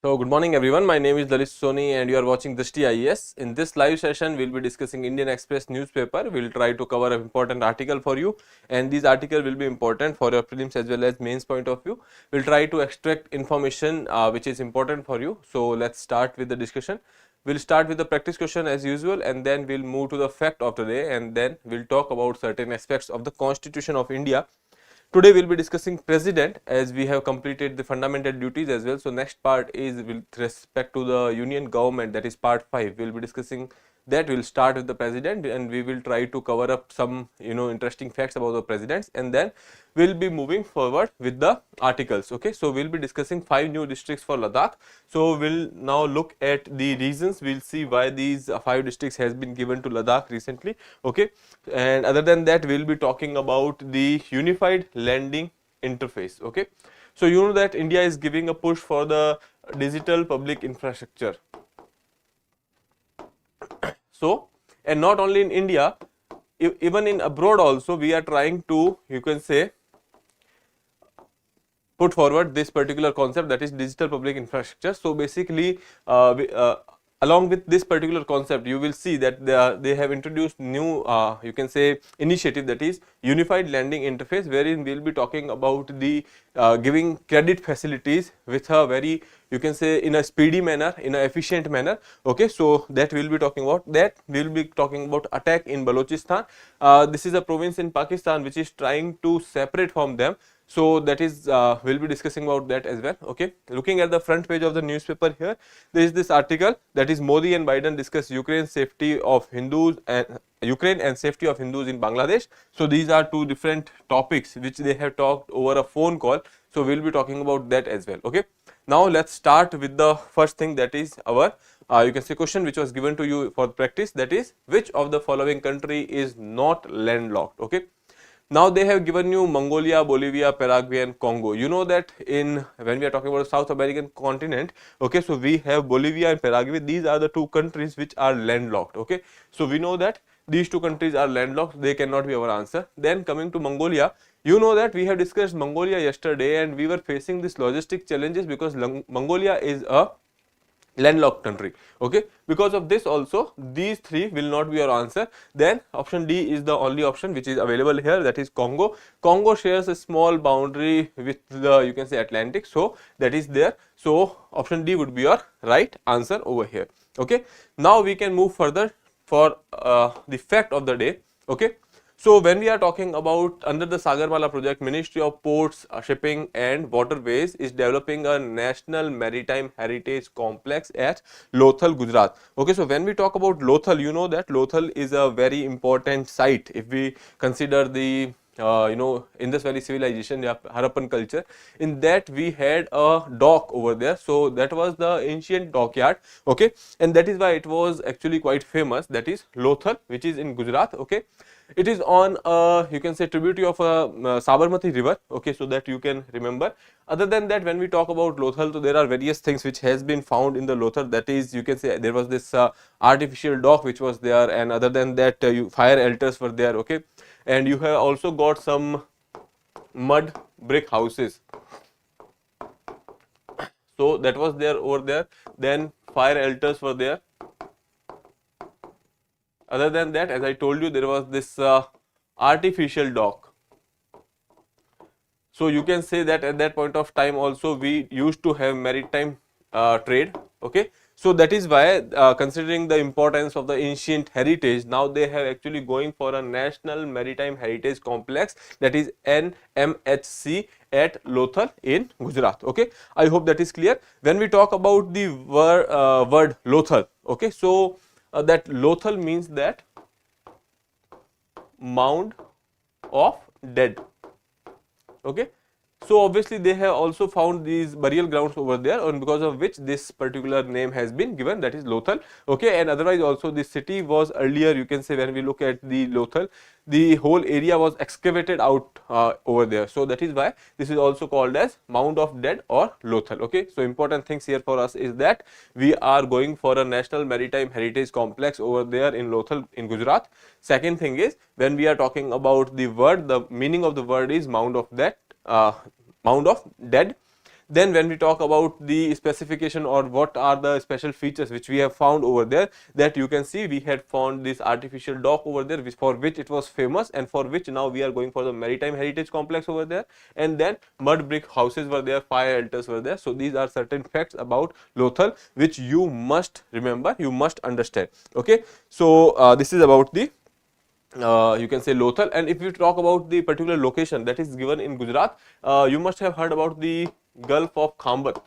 So, good morning everyone. My name is Lalit Soni and you are watching Drishti IAS. In this live session, we will be discussing Indian Express newspaper. We will try to cover an important article for you, and these articles will be important for your prelims as well as mains point of view. We will try to extract information which is important for you. So, let's start with the discussion. We will start with the practice question as usual, and then we will move to the fact of the day, and then we will talk about certain aspects of the Constitution of India. Today we will be discussing president, as we have completed the fundamental duties as well. So next part is with respect to the union government, that is part 5. We will be discussing that. We will start with the president and we will try to cover up some interesting facts about the presidents, and then we will be moving forward with the articles. Okay, so we will be discussing 5 new districts for Ladakh. So we will now look at the reasons. We will see why these 5 districts has been given to Ladakh recently. Okay, and other than that we will be talking about the unified landing interface. Okay, so you know that India is giving a push for the digital public infrastructure. So, and not only in India, even in abroad also we are trying to, you can say, put forward this particular concept, that is digital public infrastructure. So basically along with this particular concept, you will see that they have introduced new you can say initiative, that is unified landing interface, wherein we will be talking about the giving credit facilities with a very, you can say, in a speedy manner, in an efficient manner. Okay, so that we will be talking about. That we will be talking about attack in Balochistan. This is a province in Pakistan which is trying to separate from them. So that is we'll be discussing about that as well. Okay, looking at the front page of the newspaper here, there is this article, that is Modi and Biden discuss Ukraine safety of Hindus and Ukraine and safety of Hindus in Bangladesh. So these are two different topics which they have talked over a phone call. So we'll be talking about that as well. Okay, now let's start with the first thing, that is our you can say question which was given to you for practice, that is which of the following country is not landlocked. Okay, now they have given you Mongolia, Bolivia, Paraguay and Congo. You know that in when we are talking about the South American continent, okay, so we have Bolivia and Paraguay. These are the two countries which are landlocked. Okay, so we know that these two countries are landlocked, they cannot be our answer. Then coming to Mongolia, you know that we have discussed Mongolia yesterday and we were facing these logistic challenges because Mongolia is a landlocked country. Okay, because of this also these three will not be your answer. Then option D is the only option which is available here, that is Congo. Congo shares a small boundary with the, you can say, Atlantic, so that is there. So option D would be your right answer over here. Okay, now we can move further for the fact of the day. Okay, so when we are talking about under the Sagarmala project, Ministry of Ports, Shipping and Waterways is developing a national maritime heritage complex at Lothal, Gujarat. Okay, so when we talk about Lothal, you know that Lothal is a very important site if we consider the Indus Valley civilization, Harappan culture. In that we had a dock over there, so that was the ancient dockyard. Okay, and that is why it was actually quite famous, that is Lothal, which is in Gujarat. Okay, it is on you can say tributary of a Sabarmati river. Okay, so that you can remember. Other than that, when we talk about Lothal, so there are various things which has been found in the Lothal, that is, you can say, there was this artificial dock which was there, and other than that fire altars were there. Okay, and you have also got some mud brick houses, so that was there over there. Then fire altars were there. Other than that, as I told you, there was this artificial dock. So you can say that at that point of time also we used to have maritime trade. Okay, so that is why considering the importance of the ancient heritage, now they have actually going for a national maritime heritage complex, that is NMHC at Lothal in Gujarat. Okay, I hope that is clear. When we talk about the word Lothal, okay, so that Lothal means that mound of dead. Okay, So obviously they have also found these burial grounds over there, and because of which this particular name has been given, that is Lothal. Okay, and otherwise also the city was earlier, you can say, when we look at the Lothal, the whole area was excavated out over there. So that is why this is also called as Mound of Dead or Lothal. Okay, so important things here for us is that we are going for a National Maritime Heritage Complex over there in Lothal in Gujarat. Second thing is, when we are talking about the word, the meaning of the word is Mound of Dead. Mound of Dead. Then when we talk about the specification or what are the special features which we have found over there, that you can see we had found this artificial dock over there, which for which it was famous, and for which now we are going for the Maritime Heritage Complex over there. And then mud brick houses were there, fire altars were there. So these are certain facts about Lothal which you must remember, you must understand. Okay, so this is about the you can say Lothal. And if you talk about the particular location that is given in Gujarat, you must have heard about the Gulf of Khambat.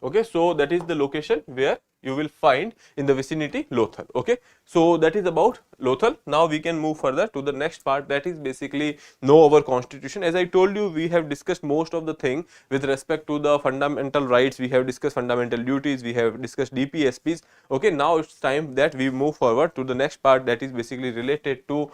Okay, so that is the location where you will find in the vicinity Lothal. Okay, so that is about Lothal. Now we can move further to the next part, that is basically know our constitution. As I told you, we have discussed most of the thing with respect to the fundamental rights, we have discussed fundamental duties, we have discussed DPSPs. Okay, now it's time that we move forward to the next part, that is basically related to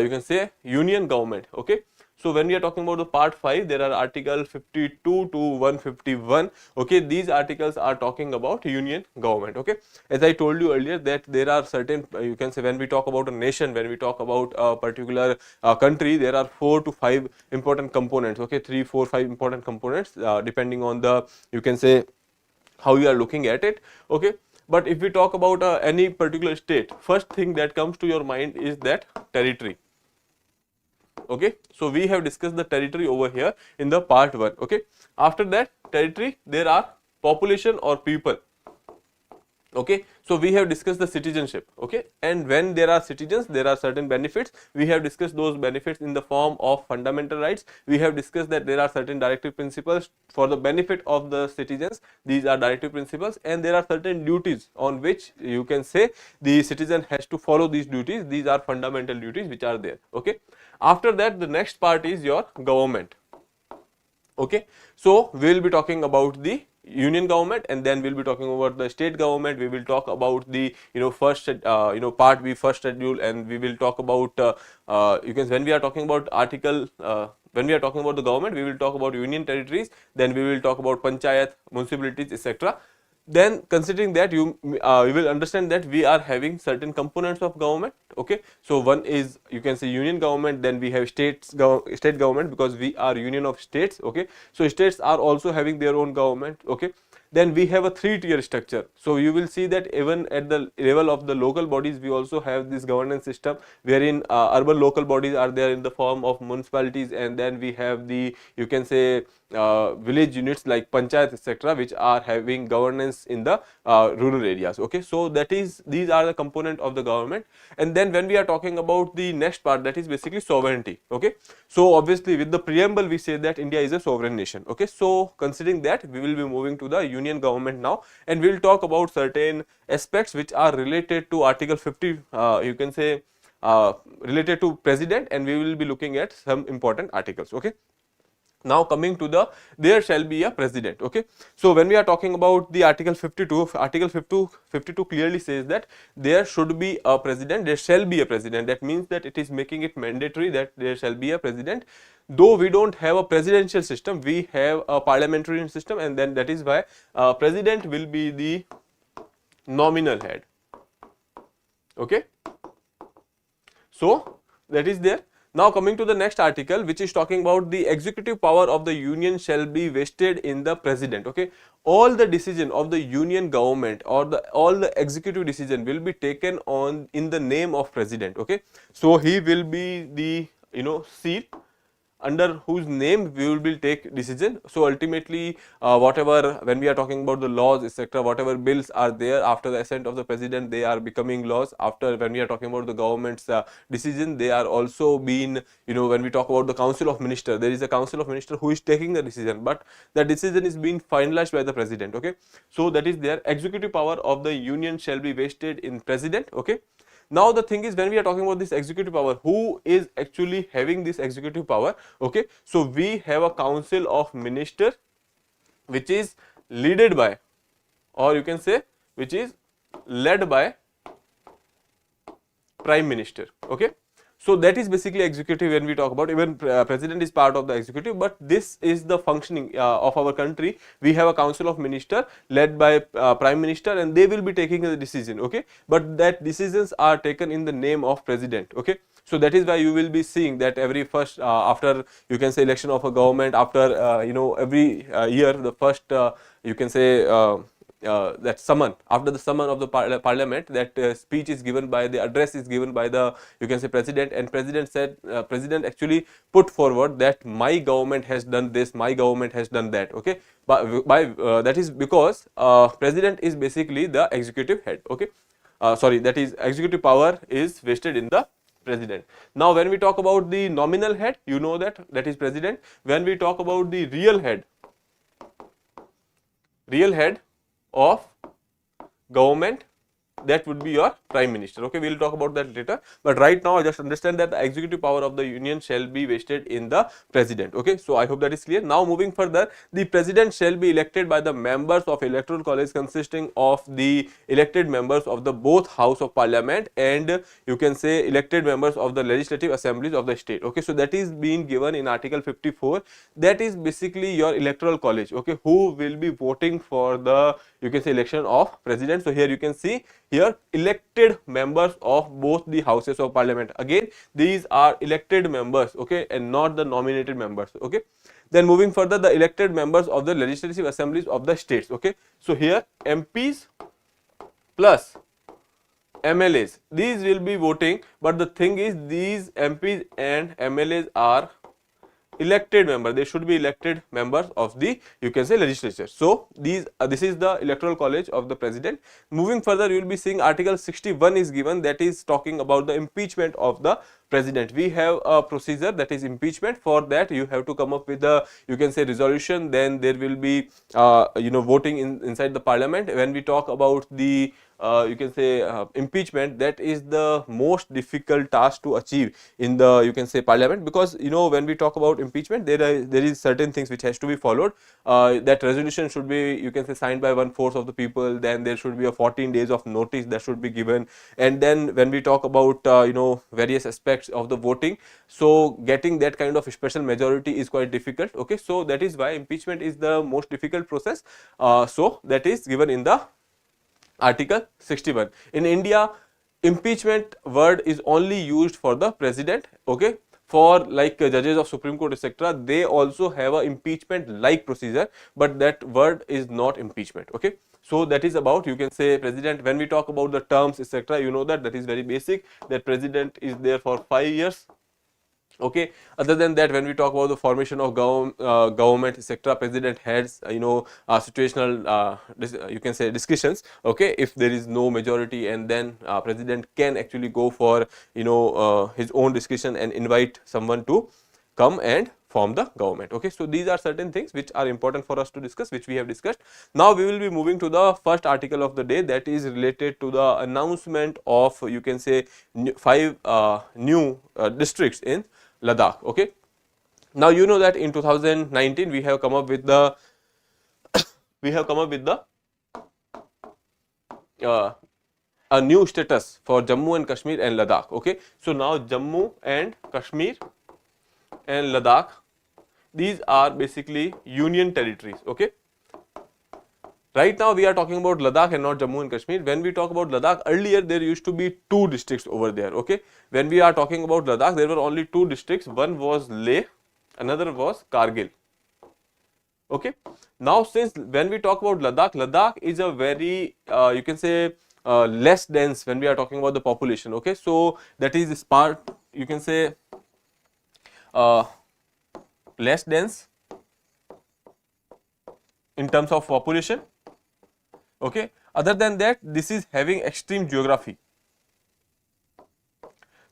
you can say union government. Okay, so when we are talking about the part 5, there are article 52 to 151. Okay, these articles are talking about union government. Okay, as I told you earlier that there are certain you can say, when we talk about a nation, when we talk about a particular country, there are 4 to 5 important components. Okay, 3, 4, 5 important components depending on the, you can say, how you are looking at it. Okay, but if we talk about any particular state, first thing that comes to your mind is that territory. Okay, so we have discussed the territory over here in the part 1. Okay, after that territory, there are population or people. Okay, so we have discussed the citizenship. Okay, and when there are citizens, there are certain benefits. We have discussed those benefits in the form of fundamental rights. We have discussed that there are certain directive principles for the benefit of the citizens. These are directive principles, and there are certain duties on which you can say the citizen has to follow these duties. These are fundamental duties which are there. Okay, after that, the next part is your government. Okay, so we will be talking about the union government, and then we will be talking about the state government. We will talk about the first part B first schedule, and we will talk about you can, when we are talking about article when we are talking about the government, we will talk about union territories, then we will talk about panchayat, municipalities, etc. Then considering that, you will understand that we are having certain components of government. Okay, so one is, you can say, union government, then we have state government, because we are union of states. Okay, so states are also having their own government. Okay, then we have a 3-tier structure. So you will see that even at the level of the local bodies, we also have this governance system, wherein urban local bodies are there in the form of municipalities, and then we have the, you can say, village units like panchayat, etc., which are having governance in the rural areas. Okay, so that is, these are the component of the government. And then when we are talking about the next part, that is basically sovereignty. Okay, so obviously with the preamble we say that India is a sovereign nation. Okay, so considering that, we will be moving to the union government now, and we will talk about certain aspects which are related to article 50, you can say, related to president, and we will be looking at some important articles. Okay, now coming to the, there shall be a president. Okay, so when we are talking about the article 52, article 52 clearly says that there should be a president, there shall be a president. That means that it is making it mandatory that there shall be a president. Though we don't have a presidential system, we have a parliamentary system, and then that is why president will be the nominal head. Okay, so that is there. Now coming to the next article, which is talking about the executive power of the union shall be vested in the president. Okay, all the decision of the union government, or all the executive decision, will be taken on in the name of president. Okay, so he will be the seal under whose name we will take decision. So ultimately whatever, when we are talking about the laws, etc., whatever bills are there, after the assent of the president, they are becoming laws. After, when we are talking about the government's decision, they are also being, when we talk about the council of minister, there is a council of minister who is taking the decision, but the decision is being finalized by the president. Okay, so that is their executive power of the union shall be vested in president. Okay, Now the thing is, when we are talking about this executive power, who is actually having this executive power? Okay, so we have a council of ministers which is led by, or you can say which is led by prime minister. Okay, so that is basically executive. When we talk about, even president is part of the executive, but this is the functioning of our country. We have a council of minister led by prime minister, and they will be taking the decision. Okay, but that decisions are taken in the name of president. Okay, so that is why you will be seeing that every first after, you can say, election of a government, after every year, the first you can say that summon, after the summon of the parliament, that speech is given by, the address is given by the, you can say, president, and president said, president actually put forward that my government has done this, my government has done that. Okay, but by that is because president is basically the executive head. Okay, sorry, that is executive power is vested in the president. Now when we talk about the nominal head, you know that is president. When we talk about the real head of government, that would be your prime minister. Okay, we will talk about that later, but right now just understand that the executive power of the union shall be vested in the president. Okay, so I hope that is clear. Now moving further, the president shall be elected by the members of electoral college consisting of the elected members of the both house of parliament and, you can say, elected members of the legislative assemblies of the state. Okay, so that is being given in article 54. That is basically your electoral college. Okay, who will be voting for the, you can say, election of president. So here you can see here elected members of both the houses of parliament. Again, these are elected members, okay, and not the nominated members. Okay, then moving further, the elected members of the legislative assemblies of the states. Okay, so here MPs plus MLAs, these will be voting, but the thing is, these MPs and MLAs are elected member, they should be elected members of the, you can say, legislature. So these this is the electoral college of the president. Moving further, you will be seeing article 61 is given, that is talking about the impeachment of the president. We have a procedure, that is impeachment. For that you have to come up with the, you can say, resolution, then there will be voting inside the parliament. When we talk about the you can say impeachment, that is the most difficult task to achieve in the, you can say, parliament, because when we talk about impeachment, there is certain things which has to be followed. That resolution should be, you can say, signed by 1/4 of the people, then there should be a 14 days of notice that should be given, and then when we talk about various aspects of the voting, so getting that kind of special majority is quite difficult. Okay, so that is why impeachment is the most difficult process. So that is given in the article 61. In India, impeachment word is only used for the president. Okay, for like judges of Supreme Court, etc., they also have a impeachment like procedure, but that word is not impeachment. Okay, so that is about, you can say, president. When we talk about the terms, etc., you know that is very basic, that president is there for 5 years. Okay, other than that, when we talk about the formation of government, etc., president heads situational you can say discussions. Okay, if there is no majority, and then president can actually go for his own discussion and invite someone to come and form the government. Okay, so these are certain things which are important for us to discuss, which we have discussed. Now we will be moving to the first article of the day, that is related to the announcement of, you can say, 5 new districts in Ladakh. Okay, now you know that in 2019 we have come up with the a new status for Jammu and Kashmir and Ladakh. Okay, so now Jammu and Kashmir and Ladakh, these are basically union territories. Okay, right now we are talking about Ladakh and not Jammu and Kashmir. When we talk about Ladakh, earlier there used to be 2 districts over there. Okay, when we are talking about Ladakh, there were only 2 districts. One was Leh, another was Kargil. Okay, now since when we talk about Ladakh is a very you can say less dense when we are talking about the population. Okay, so that is this part, you can say less dense in terms of population. Okay, other than that, this is having extreme geography.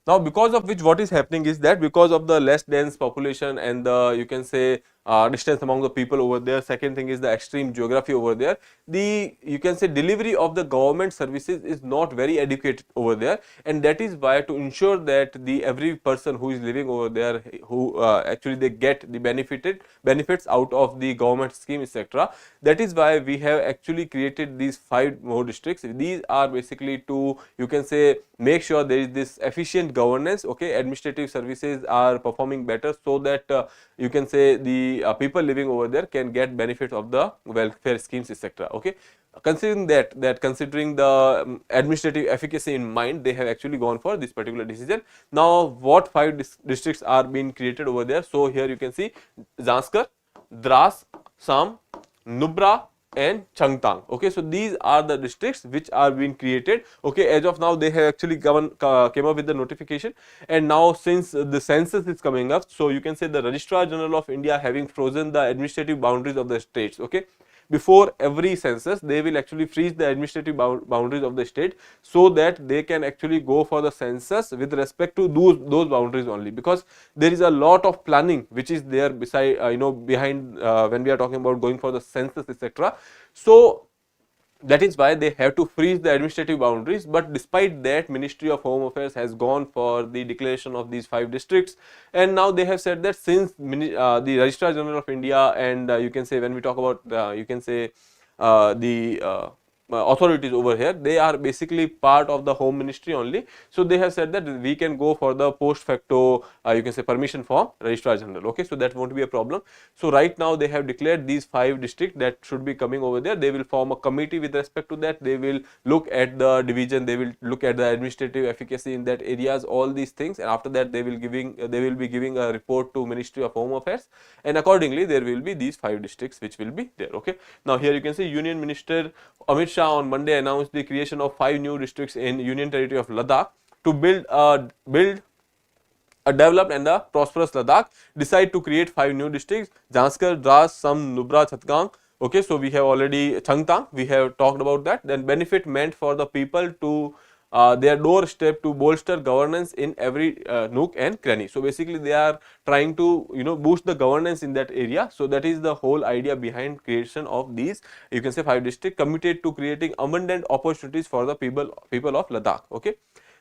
Now because of which, what is happening is that because of the less dense population and the, you can say, distance among the people over there. Second thing is the extreme geography over there. The, you can say, delivery of the government services is not very adequate over there, and that is why, to ensure that the every person who is living over there, who actually they get the benefits out of the government scheme, etc. That is why we have actually created these 5 more districts. These are basically to, you can say, make sure there is this efficient governance, okay, administrative services are performing better, so that you can say the people living over there can get benefits of the welfare schemes, etc. Okay, considering considering the administrative efficacy in mind, they have actually gone for this particular decision. Now what 5 districts are being created over there? So here you can see Zanskar, Dras, Sam, Nubra and Changtang. Okay, so these are the districts which are being created. Okay, as of now they have actually came up with the notification, and now since the census is coming up, so you can say the Registrar General of India having frozen the administrative boundaries of the states. Okay, before every census they will actually freeze the administrative boundaries of the state, so that they can actually go for the census with respect to those boundaries only, because there is a lot of planning which is there beside behind when we are talking about going for the census, etc. So that is why they have to freeze the administrative boundaries. But despite that, Ministry of Home Affairs has gone for the declaration of these 5 districts, and now they have said that since the Registrar General of India and you can say, when we talk about you can say the authorities over here, they are basically part of the Home Ministry only. So they have said that we can go for the post facto you can say permission from Registrar General. Okay, so that won't be a problem. So right now they have declared these 5 districts that should be coming over there. They will form a committee with respect to that. They will look at the division, they will look at the administrative efficacy in that areas, all these things, and after that they will be giving a report to Ministry of Home Affairs, and accordingly there will be these 5 districts which will be there. Okay, now here you can see Union Minister Amit Shah on Monday announced the creation of 5 new districts in Union Territory of Ladakh to build a developed and a prosperous Ladakh. Decide to create 5 new districts: Janskar, Dras, Sam, Nubra, Chatgang. Okay, so we have already Changtang, we have talked about that. Then benefit meant for the people to their doorstep to bolster governance in every nook and cranny. So basically they are trying to boost the governance in that area. So that is the whole idea behind creation of these, you can say, 5 districts, committed to creating abundant opportunities for the people of Ladakh. Okay,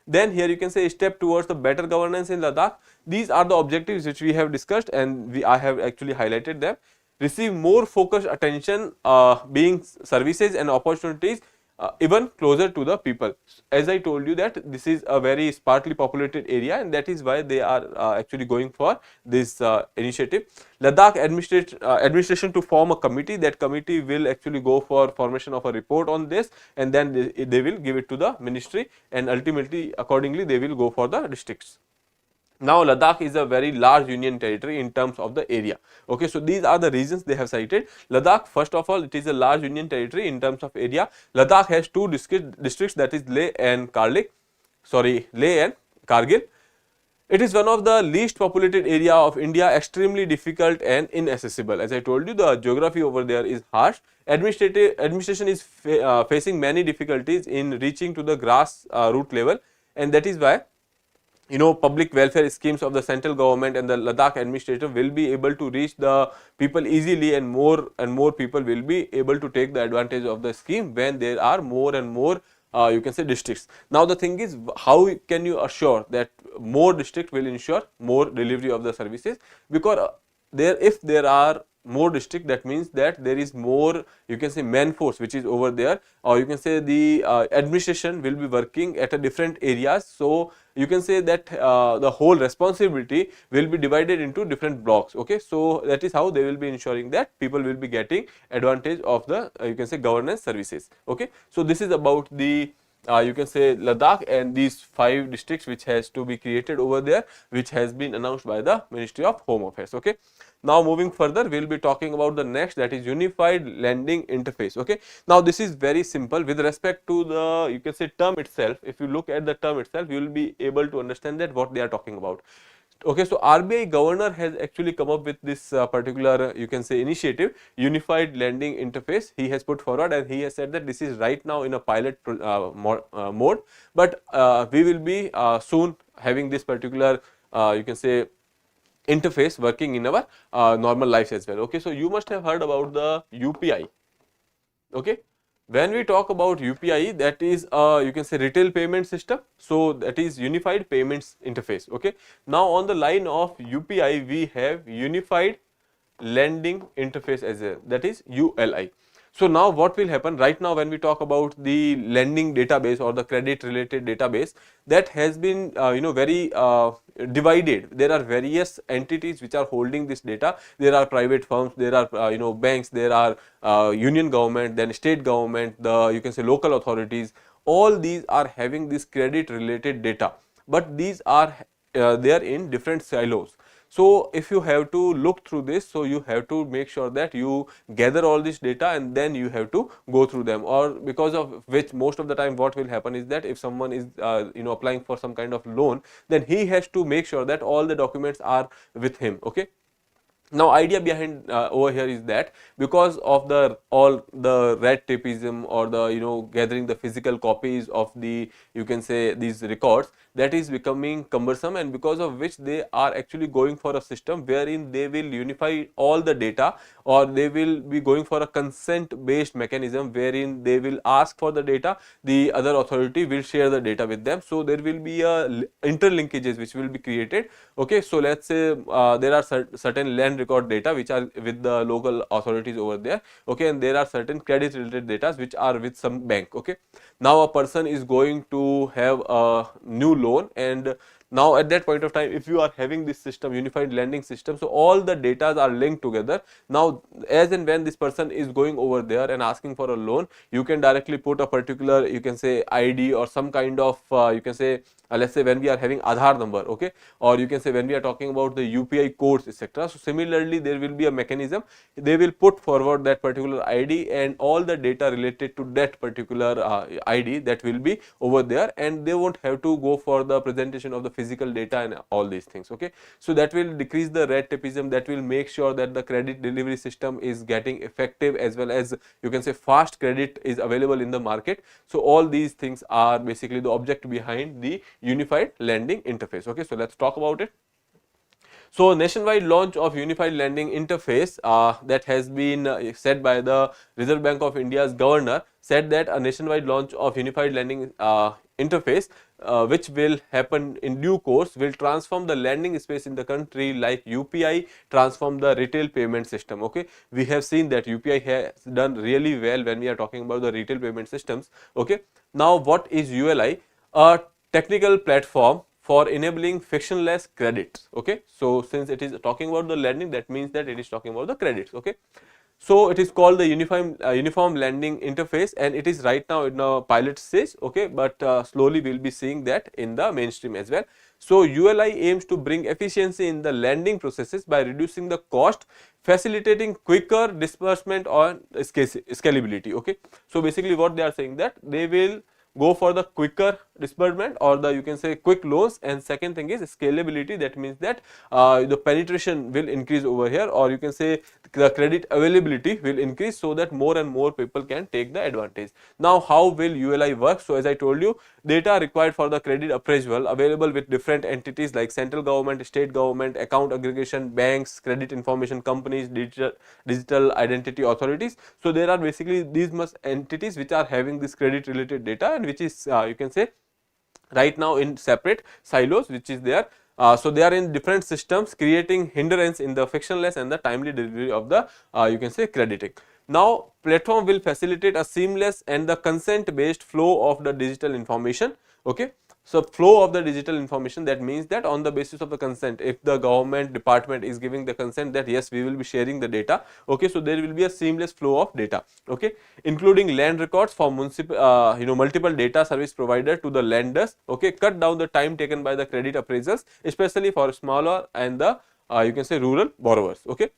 then here you can say step towards the better governance in Ladakh. These are the objectives which we have discussed, and I have actually highlighted them. Receive more focused attention being services and opportunities even closer to the people. As I told you that this is a very sparsely populated area, and that is why they are actually going for this initiative. Ladakh administration to form a committee. That committee will actually go for formation of a report on this, and then they will give it to the ministry, and ultimately accordingly they will go for the districts. Now Ladakh is a very large union territory in terms of the area. Okay, so these are the reasons they have cited. Ladakh, first of all, it is a large union territory in terms of area. Ladakh has 2 districts, that is Leh and Kargil. It is one of the least populated area of India, extremely difficult and inaccessible. As I told you, the geography over there is harsh. Administration is facing many difficulties in reaching to the grass root level, and that is why public welfare schemes of the central government and the Ladakh administrator will be able to reach the people easily, and more people will be able to take the advantage of the scheme when there are more and more you can say districts. Now the thing is, how can you assure that more districts will ensure more delivery of the services? Because if there are more district, that means that there is more, you can say, man force which is over there, or you can say the administration will be working at a different areas. So you can say that the whole responsibility will be divided into different blocks. Okay, so that is how they will be ensuring that people will be getting advantage of the you can say governance services. Okay, so this is about the you can say Ladakh and these 5 districts which has to be created over there, which has been announced by the Ministry of Home Affairs. Okay, now moving further, we will be talking about the next, that is unified landing interface. Okay, now this is very simple with respect to the you can say term itself. If you look at the term itself, you will be able to understand that what they are talking about. Okay, so RBI governor has actually come up with this particular you can say initiative, unified landing interface. He has put forward, and he has said that this is right now in a pilot mode, but we will be soon having this particular you can say interface working in our normal lives as well. Okay, so you must have heard about the UPI. Okay, when we talk about UPI, that is you can say retail payment system. So that is unified payments interface. Okay, now on the line of UPI we have unified lending interface as well, that is ULI. So now what will happen right now when we talk about the lending database or the credit related database, that has been very divided. There are various entities which are holding this data. There are private firms, there are banks, there are union government, then state government, the you can say local authorities. All these are having this credit related data, but these are they are in different silos. So if you have to look through this, so you have to make sure that you gather all this data and then you have to go through them, or because of which most of the time what will happen is that if someone is applying for some kind of loan, then he has to make sure that all the documents are with him. Okay, now idea behind over here is that because of the all the red tapeism or the gathering the physical copies of the you can say these records, that is becoming cumbersome, and because of which they are actually going for a system wherein they will unify all the data, or they will be going for a consent based mechanism wherein they will ask for the data, the other authority will share the data with them. So there will be a interlinkages which will be created. Okay, so let's say there are certain land record data which are with the local authorities over there. Okay, and there are certain credit related data which are with some bank. Okay, now a person is going to have a new loan, and now at that point of time, if you are having this system, unified lending system, so all the data are linked together. Now as and when this person is going over there and asking for a loan, you can directly put a particular you can say ID or some kind of you can say let's say when we are having Aadhaar number. Okay, or you can say when we are talking about the UPI codes, etc. So similarly there will be a mechanism, they will put forward that particular ID and all the data related to that particular ID that will be over there, and they won't have to go for the presentation of the physical data and all these things. Okay, so that will decrease the red tapeism, that will make sure that the credit delivery system is getting effective, as well as you can say fast credit is available in the market. So all these things are basically the object behind the unified lending interface. Okay, so let's talk about it. So nationwide launch of unified lending interface that has been said by the Reserve Bank of India's governor, said that a nationwide launch of unified lending interface which will happen in due course will transform the lending space in the country, like UPI transform the retail payment system. Okay, we have seen that UPI has done really well when we are talking about the retail payment systems. Okay, now what is ULI? A technical platform for enabling frictionless credits. Okay, so since it is talking about the lending, that means that it is talking about the credits. Okay, so it is called the uniform lending interface, and it is right now in a pilot stage. Okay, but slowly we will be seeing that in the mainstream as well. So ULI aims to bring efficiency in the lending processes by reducing the cost, facilitating quicker disbursement or scalability. Okay, so basically what they are saying, that they will go for the quicker disbursement or the you can say quick loans, and second thing is scalability. That means that the penetration will increase over here, or you can say the credit availability will increase, so that more and more people can take the advantage. Now how will ULI work? So as I told you, data required for the credit appraisal available with different entities like central government, state government, account aggregation, banks, credit information companies, digital identity authorities. So there are basically these much entities which are having this credit related data, and which is you can say right now in separate silos which is there. So they are in different systems, creating hindrance in the frictionless and the timely delivery of the you can say crediting. Now platform will facilitate a seamless and the consent based flow of the digital information. Okay, so flow of the digital information, that means that on the basis of the consent, if the government department is giving the consent that yes we will be sharing the data, okay, so there will be a seamless flow of data. Okay, including land records for municipal multiple data service provider to the lenders. Okay, cut down the time taken by the credit appraisals, especially for smaller and the you can say rural borrowers. Okay,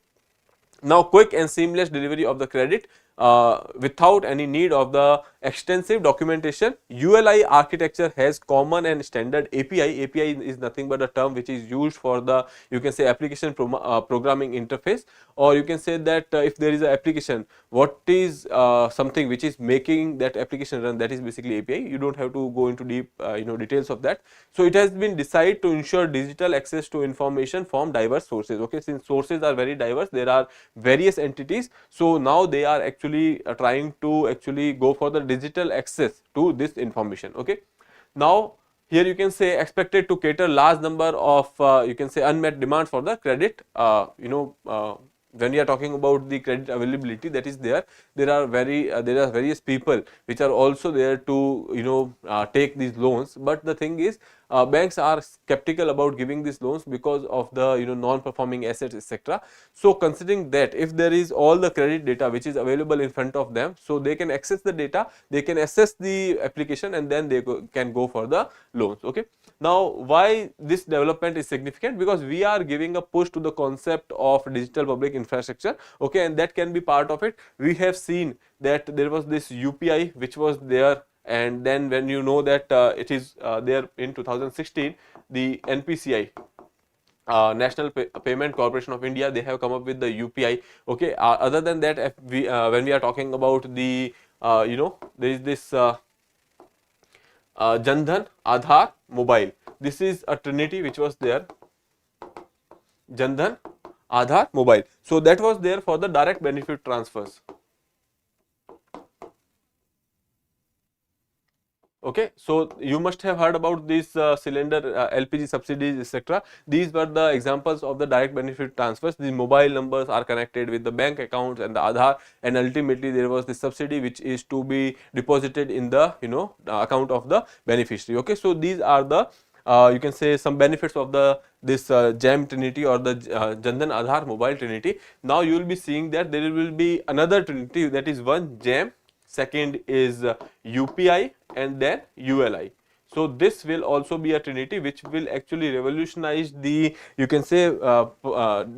now quick and seamless delivery of the credit without any need of the extensive documentation. ULI architecture has common and standard API. API is nothing but a term which is used for the, you can say, application programming interface, or you can say that if there is an application, what is something which is making that application run, that is basically API. You don't have to go into deep details of that. So it has been decided to ensure digital access to information from diverse sources. Okay, since sources are very diverse, there are various entities, so now they are actually trying to actually go for the digital access to this information. Okay, now here you can say expected to cater large number of you can say unmet demands for the credit. When we are talking about the credit availability, that is there are various people which are also there to take these loans, but the thing is banks are skeptical about giving these loans because of the non-performing assets, etc. So considering that, if there is all the credit data which is available in front of them, so they can access the data, they can assess the application, and then they can go for the loans. Okay, now why this development is significant? Because we are giving a push to the concept of digital public infrastructure. Okay, and that can be part of it. We have seen that there was this UPI which was there, and then when you know that it is there in 2016, the NPCI, National Payment Corporation of India, they have come up with the UPI. Okay, other than that, if we, when we are talking about the there is this Jandhan, Aadhaar, Mobile. This is a trinity which was there. Jandhan, Aadhaar, Mobile. So that was there for the direct benefit transfers. Okay, so you must have heard about this cylinder LPG subsidies, etc. These were the examples of the direct benefit transfers. The mobile numbers are connected with the bank accounts and the Aadhaar, and ultimately there was the subsidy which is to be deposited in the account of the beneficiary. Okay, so these are the you can say some benefits of the this JAM trinity, or the Jandhan Aadhaar Mobile trinity. Now you will be seeing that there will be another trinity, that is one JAM, second is UPI, and then ULI. So this will also be a trinity which will actually revolutionize the, you can say,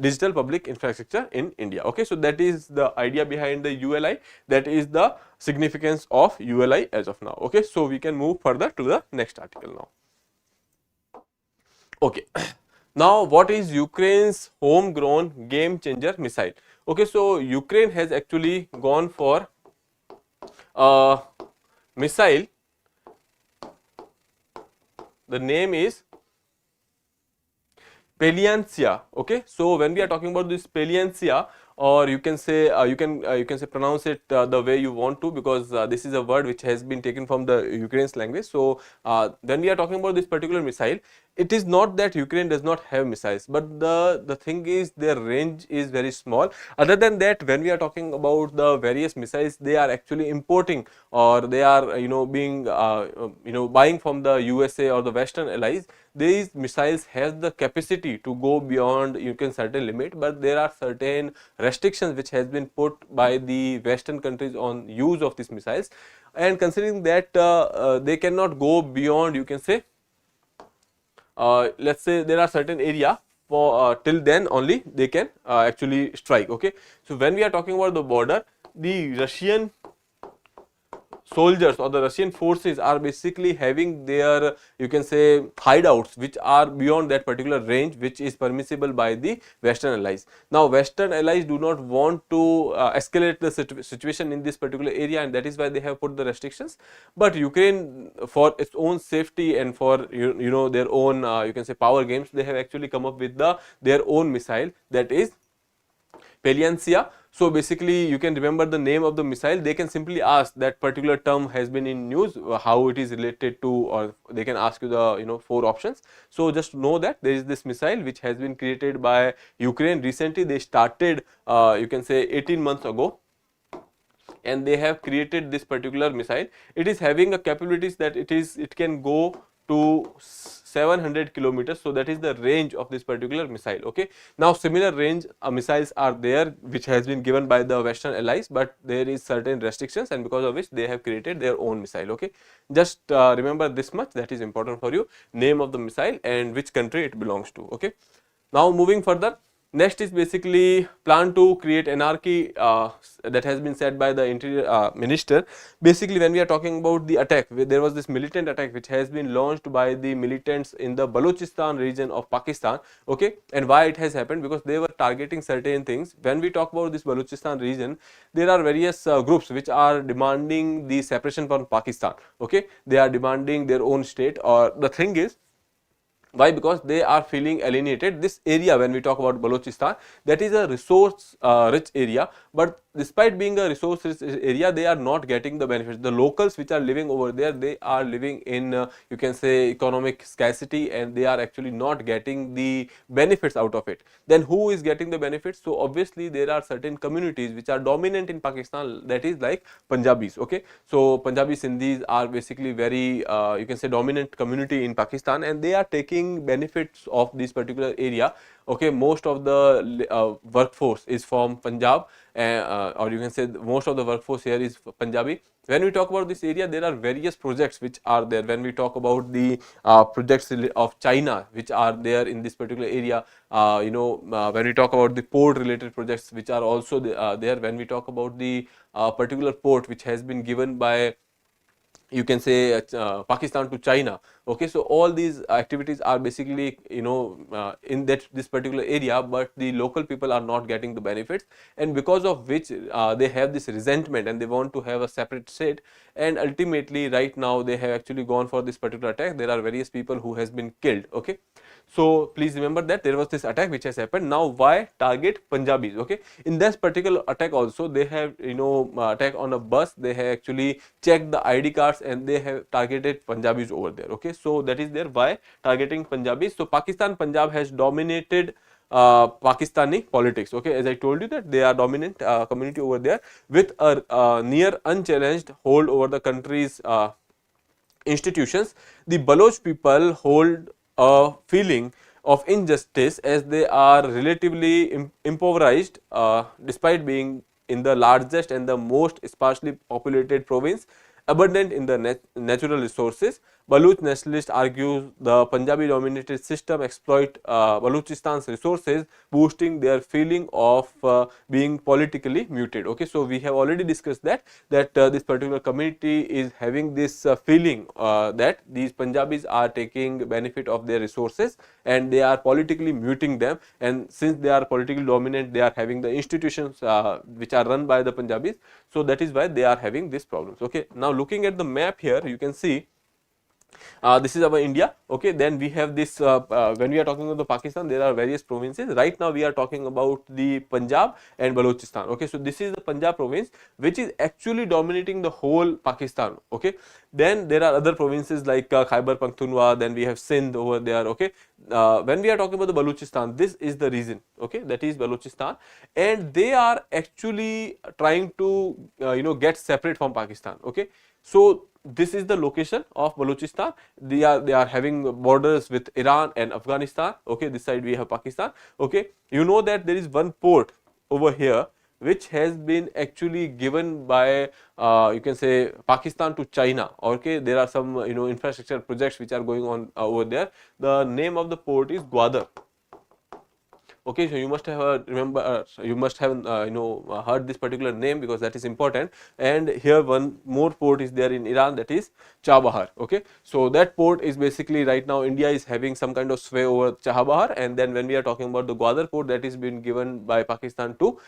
digital public infrastructure in India. Okay, so that is the idea behind the ULI, that is the significance of ULI as of now. Okay, so we can move further to the next article now. Okay, now what is Ukraine's homegrown game changer missile? Okay, so Ukraine has actually gone for a missile. The name is Peliancia. Okay, so when we are talking about this Peliancia, or you can say you can say pronounce it the way you want to, because this is a word which has been taken from the Ukraine's language. So when we are talking about this particular missile, it is not that Ukraine does not have missiles, but the thing is their range is very small. Other than that, when we are talking about the various missiles, they are actually importing, or they are being buying from the USA or the Western allies. These missiles have the capacity to go beyond certain limit, but there are certain restrictions which has been put by the Western countries on use of these missiles, and considering that they cannot go beyond, you can say, let's say there are certain area for till then only they can actually strike. Okay, so when we are talking about the border, the Russian soldiers or the Russian forces are basically having their, you can say, hideouts which are beyond that particular range which is permissible by the Western allies. Now Western allies do not want to escalate the situation in this particular area, and that is why they have put the restrictions. But Ukraine, for its own safety and for their own you can say power games, they have actually come up with their own missile, that is Peliancia. So basically you can remember the name of the missile. They can simply ask that particular term has been in news, how it is related to, or they can ask you the 4 options. So just know that there is this missile which has been created by Ukraine recently. They started you can say 18 months ago, and they have created this particular missile. It is having a capabilities that it can go to 700 kilometers. So that is the range of this particular missile. Okay, now similar range missiles are there which has been given by the Western allies, but there is certain restrictions, and because of which they have created their own missile. Okay, just remember this much, that is important for you, name of the missile and which country it belongs to. Okay, now moving further. Next is basically plan to create anarchy, that has been said by the interior minister. Basically, when we are talking about the attack, there was this militant attack which has been launched by the militants in the Balochistan region of Pakistan. Okay, and why it has happened? Because they were targeting certain things. When we talk about this Balochistan region, there are various groups which are demanding the separation from Pakistan. Okay, they are demanding their own state, or the thing is, why? Because they are feeling alienated. This area, when we talk about Balochistan, that is a resource rich area, but despite being a resource rich area, they are not getting the benefits. The locals which are living over there, they are living in you can say economic scarcity, and they are actually not getting the benefits out of it. Then who is getting the benefits? So obviously there are certain communities which are dominant in Pakistan, that is like Punjabis. Okay, so Punjabi Sindhis are basically very you can say dominant community in Pakistan, and they are taking benefits of this particular area. Okay, most of the workforce is from Punjab, or you can say most of the workforce here is Punjabi. When we talk about this area, there are various projects which are there. When we talk about the projects of China which are there in this particular area, when we talk about the port related projects which are also there, when we talk about the particular port which has been given by, you can say, Pakistan to China. Okay, so all these activities are basically in this particular area, but the local people are not getting the benefits, and because of which they have this resentment and they want to have a separate state, and ultimately right now they have actually gone for this particular attack. There are various people who has been killed. Okay, so please remember that there was this attack which has happened. Now why target Punjabis? Okay, in this particular attack also they have attack on a bus. They have actually checked the ID cards and they have targeted Punjabis over there. Okay, so that is there. Why targeting Punjabis? So Pakistan Punjab has dominated Pakistani politics. Okay, as I told you that they are dominant community over there with a near unchallenged hold over the country's institutions. The Baloch people hold a feeling of injustice as they are relatively impoverished despite being in the largest and the most sparsely populated province, abundant in the natural resources. Baloch nationalists argue the Punjabi dominated system exploit Balochistan's resources, boosting their feeling of being politically muted. Okay, so we have already discussed that this particular community is having this feeling that these Punjabis are taking benefit of their resources and they are politically muting them, and since they are politically dominant, they are having the institutions which are run by the Punjabis. So that is why they are having these problems. Okay, now looking at the map here, you can see this is our India. Okay, then we have this when we are talking about the Pakistan, there are various provinces. Right now we are talking about the Punjab and Balochistan. Okay, so this is the Punjab province which is actually dominating the whole Pakistan. Okay, then there are other provinces like Khyber Pakhtunkhwa, then we have Sindh over there. Okay, when we are talking about the Balochistan, this is the region. Okay, that is Balochistan, and they are actually trying to get separate from Pakistan. Okay, so this is the location of Balochistan. They are having borders with Iran and Afghanistan. Okay, this side we have Pakistan. Okay, you know that there is one port over here which has been actually given by you can say Pakistan to China. Okay, there are some infrastructure projects which are going on over there. The name of the port is Gwadar. Okay, so you must have heard this particular name because that is important. And here one more port is there in Iran, that is Chabahar. Okay, so that port is basically right now India is having some kind of sway over Chabahar, and then when we are talking about the Gwadar port, that is been given by Pakistan to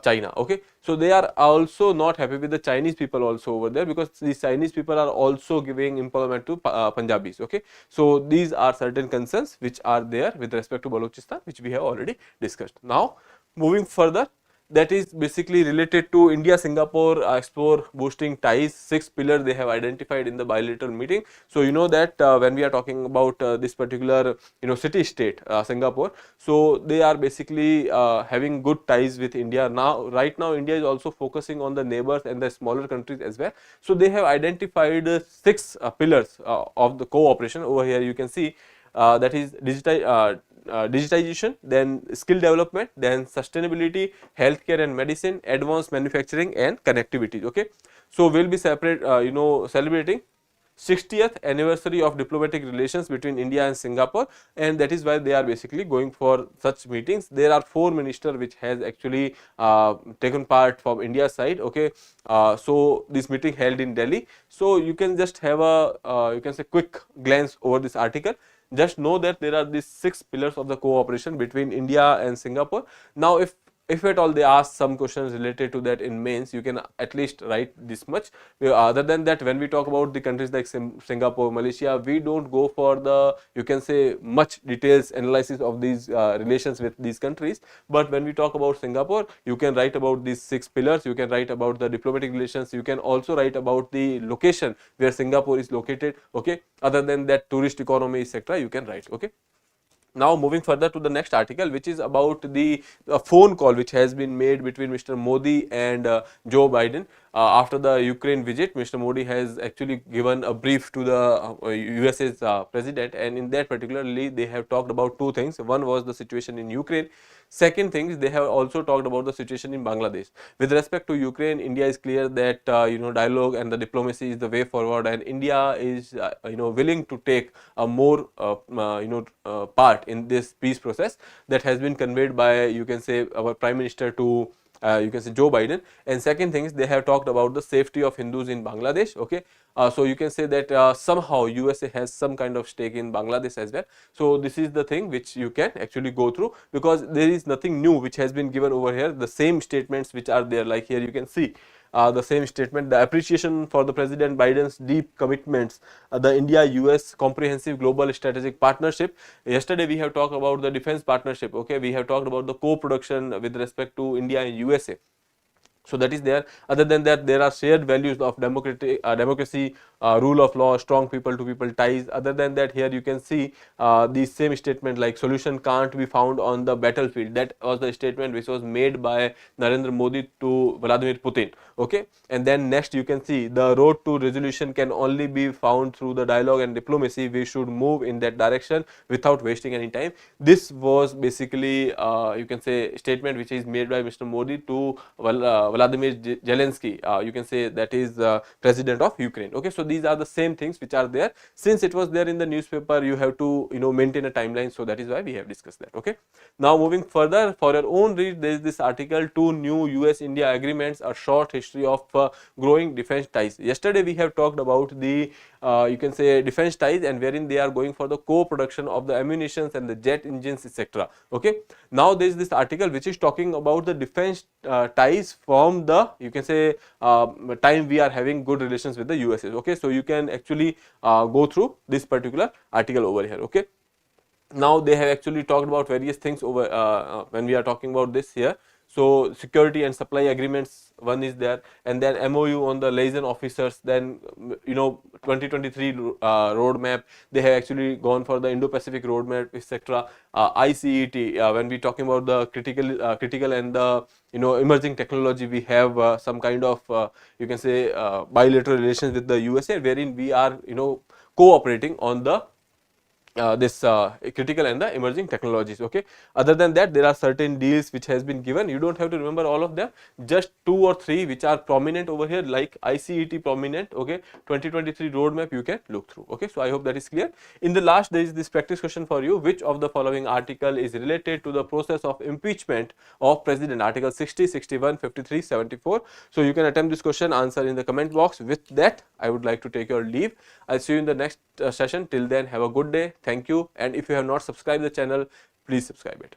China. Okay, so they are also not happy with the Chinese people also over there, because these Chinese people are also giving employment to Punjabis. Okay, so these are certain concerns which are there with respect to Balochistan, which we have already discussed. Now moving further, that is basically related to India Singapore explore boosting ties. 6 pillars they have identified in the bilateral meeting. So you know that when we are talking about this particular city state Singapore, so they are basically having good ties with India. Now right now India is also focusing on the neighbors and the smaller countries as well. So they have identified 6 pillars of the cooperation. Over here you can see that is digitization, then skill development, then sustainability, healthcare and medicine, advanced manufacturing and connectivity. Okay, so we'll be separate celebrating 60th anniversary of diplomatic relations between India and Singapore, and that is why they are basically going for such meetings. There are 4 ministers which has actually taken part from India side. Okay, so this meeting held in Delhi. So you can just have a you can say quick glance over this article. Just know that there are these 6 pillars of the cooperation between India and Singapore. Now, if at all they ask some questions related to that in mains, you can at least write this much. Other than that, when we talk about the countries like Singapore, Malaysia, we don't go for the, you can say, much details analysis of these relations with these countries. But when we talk about Singapore, you can write about these 6 pillars, you can write about the diplomatic relations, you can also write about the location where Singapore is located. Okay, other than that, tourist economy, etc., you can write. Okay. Now, moving further to the next article, which is about the phone call which has been made between Mr. Modi and Joe Biden. After the Ukraine visit, Mr. Modi has actually given a brief to the USA's president, and in that particularly they have talked about 2 things. One was the situation in Ukraine. Second thing is they have also talked about the situation in Bangladesh. With respect to Ukraine, India is clear that dialogue and the diplomacy is the way forward, and India is willing to take a more part in this peace process that has been conveyed by, you can say, our Prime Minister to you can say Joe Biden. And second thing is they have talked about the safety of Hindus in Bangladesh. Okay, so you can say that somehow USA has some kind of stake in Bangladesh as well. So this is the thing which you can actually go through, because there is nothing new which has been given over here. The same statements which are there, like here you can see the same statement, the appreciation for the President Biden's deep commitments, the India-US comprehensive global strategic partnership. Yesterday we have talked about the defense partnership. Okay, we have talked about the co-production with respect to India and USA. So that is there. Other than that, there are shared values of democracy, rule of law, strong people to people ties. Other than that, here you can see the same statement like solution can't be found on the battlefield. That was the statement which was made by Narendra Modi to Vladimir Putin. Okay, and then next you can see the road to resolution can only be found through the dialogue and diplomacy. We should move in that direction without wasting any time. This was basically you can say statement which is made by Mr. Modi to Vladimir Zelensky, you can say that is president of Ukraine. Okay, so these are the same things which are there. Since it was there in the newspaper, you have to maintain a timeline. So that is why we have discussed that. Okay, now moving further, for your own read, there is this article, 2 new US-India agreements, a short history of growing defense ties. Yesterday we have talked about the you can say defense ties, and wherein they are going for the co-production of the ammunitions and the jet engines, etc. Okay, now there is this article which is talking about the defense ties from the, you can say, time we are having good relations with the USA. Okay, so you can actually go through this particular article over here. Okay, now they have actually talked about various things over when we are talking about this here. So security and supply agreements, one is there, and then MOU on the liaison officers. Then 2023 roadmap, they have actually gone for the Indo-Pacific roadmap, etc. ICET, when we talking about the critical and the emerging technology, we have some kind of you can say bilateral relations with the USA, wherein we are cooperating on the this critical and the emerging technologies. Okay, other than that, there are certain deals which has been given. You don't have to remember all of them, just 2 or 3 which are prominent over here, like ICET prominent. Okay, 2023 roadmap you can look through. Okay, so I hope that is clear. In the last, there is this practice question for you: which of the following article is related to the process of impeachment of president? Article 60, 61, 53, 74. So you can attempt this question, answer in the comment box. With that, I would like to take your leave. I'll see you in the next session. Till then, have a good day. Thank you. And if you have not subscribed the channel, please subscribe it.